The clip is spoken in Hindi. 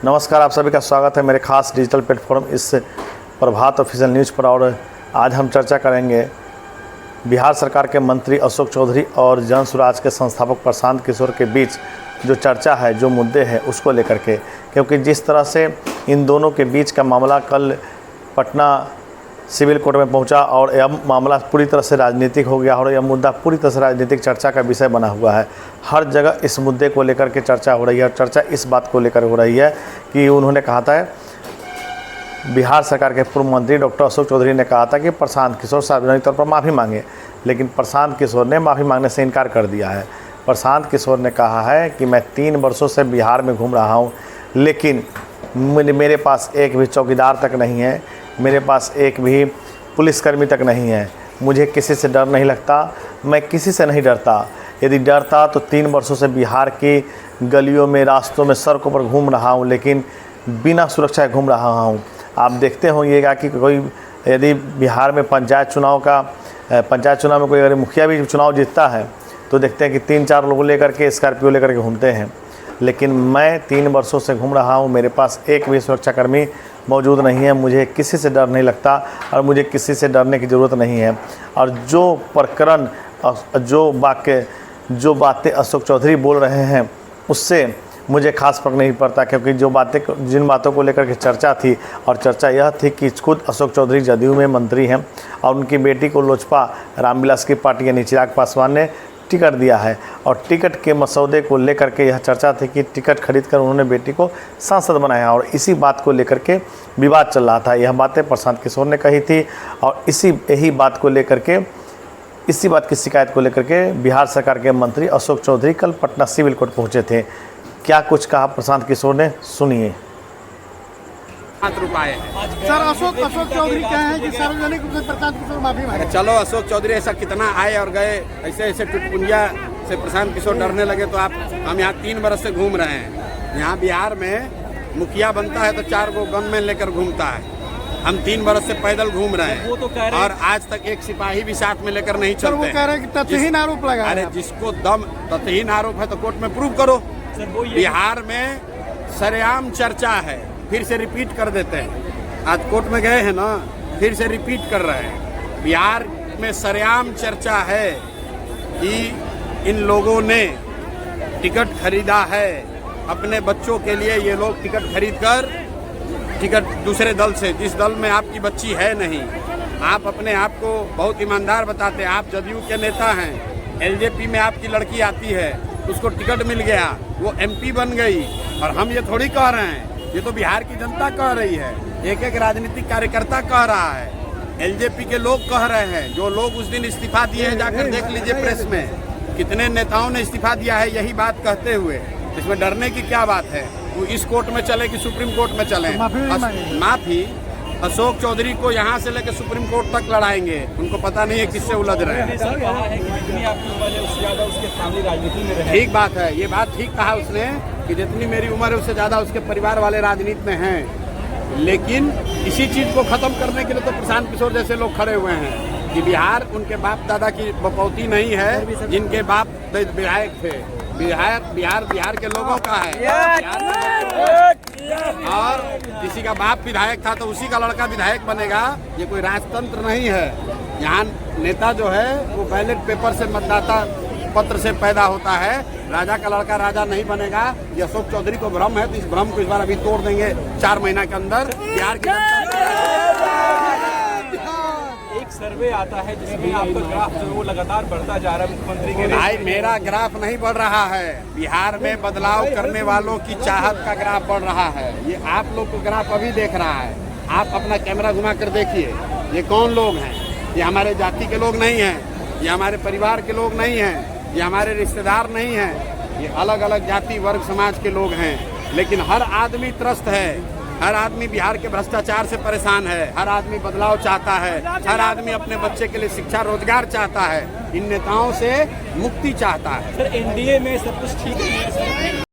नमस्कार, आप सभी का स्वागत है मेरे खास डिजिटल प्लेटफॉर्म इस प्रभात ऑफिशियल न्यूज़ पर। और आज हम चर्चा करेंगे बिहार सरकार के मंत्री अशोक चौधरी और जन स्वराज के संस्थापक प्रशांत किशोर के बीच जो चर्चा है, जो मुद्दे हैं उसको लेकर के। क्योंकि जिस तरह से इन दोनों के बीच का मामला कल पटना सिविल कोर्ट में पहुंचा और यह मामला पूरी तरह से राजनीतिक हो गया और यह मुद्दा पूरी तरह से राजनीतिक चर्चा का विषय बना हुआ है। हर जगह इस मुद्दे को लेकर के चर्चा हो रही है और चर्चा इस बात को लेकर हो रही है कि उन्होंने कहा था, बिहार सरकार के पूर्व मंत्री डॉक्टर अशोक चौधरी ने कहा था कि प्रशांत किशोर सार्वजनिक तौर पर माफ़ी मांगे, लेकिन प्रशांत किशोर ने माफ़ी मांगने से इनकार कर दिया है। प्रशांत किशोर ने कहा है कि मैं 3 वर्षों से बिहार में घूम रहा हूँ, लेकिन मेरे पास एक भी चौकीदार तक नहीं है, मेरे पास एक भी पुलिसकर्मी तक नहीं है, मुझे किसी से डर नहीं लगता, मैं किसी से नहीं डरता। यदि डरता तो 3 वर्षों से बिहार की गलियों में, रास्तों में, सड़कों पर घूम रहा हूँ, लेकिन बिना सुरक्षा घूम रहा हूँ। आप देखते होंगे कि कोई यदि बिहार में पंचायत चुनाव में कोई अगर मुखिया भी चुनाव जीतता है तो देखते हैं कि 3-4 लोग लेकर के स्कॉर्पियो लेकर के घूमते हैं। लेकिन मैं 3 वर्षों से घूम रहा हूँ, मेरे पास एक भी सुरक्षाकर्मी मौजूद नहीं है, मुझे किसी से डर नहीं लगता और मुझे किसी से डरने की ज़रूरत नहीं है। और जो प्रकरण, जो बातें अशोक चौधरी बोल रहे हैं उससे मुझे खास फर्क नहीं पड़ता, क्योंकि जिन बातों को लेकर के चर्चा थी, और चर्चा यह थी कि खुद अशोक चौधरी जदयू में मंत्री हैं और उनकी बेटी को लोजपा रामविलास की पार्टी यानी चिराग पासवान ने टिकट दिया है। और टिकट के मसौदे को लेकर के यह चर्चा थी कि टिकट खरीदकर उन्होंने बेटी को सांसद बनाया और इसी बात को लेकर के विवाद चल रहा था। यह बातें प्रशांत किशोर ने कही थी और इसी बात की शिकायत को लेकर के बिहार सरकार के मंत्री अशोक चौधरी कल पटना सिविल कोर्ट पहुंचे थे। क्या कुछ कहा प्रशांत किशोर ने, सुनिए। सर, अशोक चौधरी क्या है कि सार्वजनिक रूप से प्रशांत किशोर माफी मांगे? चलो, अशोक चौधरी ऐसा कितना आए और गए, ऐसे टुटपुंजिया से प्रशांत किशोर डरने लगे तो हम यहाँ 3 वर्ष से घूम रहे हैं। यहाँ बिहार में मुखिया बनता है तो 4 गो गनमैन लेकर घूमता है। हम 3 वर्ष से पैदल घूम रहे हैं और आज तक एक सिपाही भी साथ में लेकर नहीं चलते। वो कह रहे हैं कि तथहीन आरोप लगा। अरे जिसको दम तथहीन आरोप है तो कोर्ट में प्रूव करो। बिहार में सरेआम चर्चा है, फिर से रिपीट कर देते हैं। आज कोर्ट में गए हैं ना, फिर से रिपीट कर रहे हैं। बिहार में सरेआम चर्चा है कि इन लोगों ने टिकट खरीदा है अपने बच्चों के लिए। ये लोग टिकट खरीदकर दूसरे दल से, जिस दल में आपकी बच्ची है नहीं, आप अपने आप को बहुत ईमानदार बताते हैं, आप जदयू के नेता हैं, एलजेपी में आपकी लड़की आती है, उसको टिकट मिल गया, वो एमपी बन गई। और हम ये थोड़ी कह रहे हैं, ये तो बिहार की जनता कह रही है, एक राजनीतिक कार्यकर्ता कह रहा है, एलजेपी के लोग कह रहे हैं। जो लोग उस दिन इस्तीफा दिए हैं, जाकर देख लीजिए प्रेस में, कितने नेताओं ने इस्तीफा दिया है यही बात कहते हुए। इसमें डरने की क्या बात है? वो इस कोर्ट में चले कि सुप्रीम कोर्ट में चले? माफी अशोक चौधरी को यहाँ से लेकर सुप्रीम कोर्ट तक लड़ाएंगे। उनको पता नहीं है किससे उलझ रहे हैं। ठीक बात है, ये बात ठीक कहा उसने कि जितनी मेरी उम्र है उससे ज्यादा उसके परिवार वाले राजनीति में हैं। लेकिन इसी चीज को खत्म करने के लिए तो प्रशांत किशोर जैसे लोग खड़े हुए हैं कि बिहार उनके बाप दादा की बपौती नहीं है, जिनके बाप विधायक थे। बिहार के लोगों का है। और किसी का बाप विधायक था तो उसी का लड़का विधायक बनेगा। ये कोई राजतंत्र नहीं है। यहाँ नेता जो है वो बैलेट पेपर से, मतदाता पत्र से पैदा होता है। राजा का लड़का राजा नहीं बनेगा। ये अशोक चौधरी को भ्रम है, तो इस भ्रम को इस बार अभी तोड़ देंगे 4 महीना के अंदर। बिहार की एक सर्वे आता है जिसमें आपका ग्राफ जो वो लगातार बढ़ता जा रहा है मुख्यमंत्री के। भाई, मेरा ग्राफ नहीं बढ़ रहा है, बिहार में बदलाव करने वालों की चाहत का ग्राफ बढ़ रहा है। ये आप लोग को ग्राफ अभी देख रहा है। आप अपना कैमरा घुमा कर देखिए, ये कौन लोग हैं? ये हमारे जाति के लोग नहीं हैं, ये हमारे परिवार के लोग नहीं हैं, ये हमारे रिश्तेदार नहीं हैं, ये अलग अलग जाति वर्ग समाज के लोग हैं। लेकिन हर आदमी त्रस्त है, हर आदमी बिहार के भ्रष्टाचार से परेशान है, हर आदमी बदलाव चाहता है, हर आदमी अपने बच्चे के लिए शिक्षा रोजगार चाहता है, इन नेताओं से मुक्ति चाहता है। सर, एनडीए में सब कुछ ठीक है।